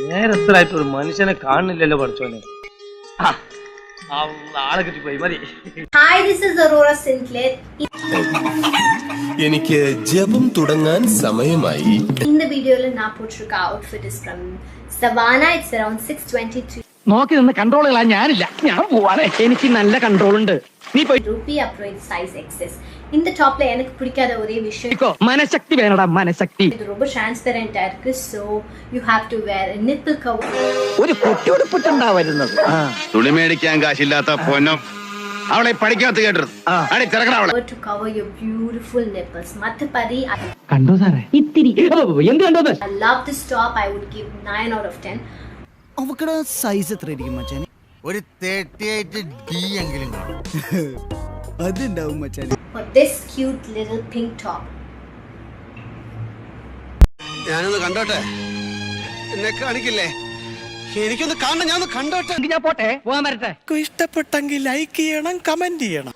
നേരത്തിലായിട്ട് ഒരു മനുഷ്യനെ കാണുന്നില്ലല്ലോ പഠിച്ചോനെ. ആളെ കിട്ടിപ്പോയി മതി. Hi, this is Aurora Sinclair. എനിക്ക് ജപം തുടങ്ങാൻ സമയമായി. In the video, I put outfit is from Savannah. It's around 6:23. നോക്കി നിന്ന് കൺട്രോൾ ചെയ്യാൻ ഞാനില്ല, ഞാൻ പോവാണ്, എനിക്ക് നല്ല കൺട്രോൾ ഉണ്ട്. നീ പോയി Rupee upgrade size XS. In the top layer, எனக்கு பிடிக்காத ஒரே விஷயம் മനഃശക്തി വേണടാ, മനഃശക്തി. இது ரொம்ப transparent இருக்கு, so you have to wear a nipple cover. ഒരു കുട്ടിയോടുപ്പിട്ടുണ്ടാ വരുന്നത്. തുണി മേടിക്കാൻ കാശില്ലാത്ത പൊന്നും അവളെ പഠിക്കാത്ത കേട്ടത് To cover your beautiful nipples. മത്തപടി കണ്ടോ സാറേ, ഇത്തിരി എന്ത് കണ്ടത്? I love this top. I would give 9 out of 10. അവക്കടെ size എത്ര ഇരിക്കും മച്ചാനെ? ഒരു 38D എങ്കിലും കാണും. അതുണ്ടാവും മച്ചാനെ. For this cute little pink top. ഞാനൊന്ന് കണ്ടോട്ടെ, എന്നെ കാണിക്കില്ലേ? എനിക്കൊന്ന് കാണണം, ഞാനൊന്ന് കണ്ടോട്ടെ. ഞാൻ പോട്ടെ, പോകാൻ വരട്ടെ. ഇഷ്ടപ്പെട്ടെങ്കിൽ ലൈക്ക് ചെയ്യണം, കമന്റ് ചെയ്യണം.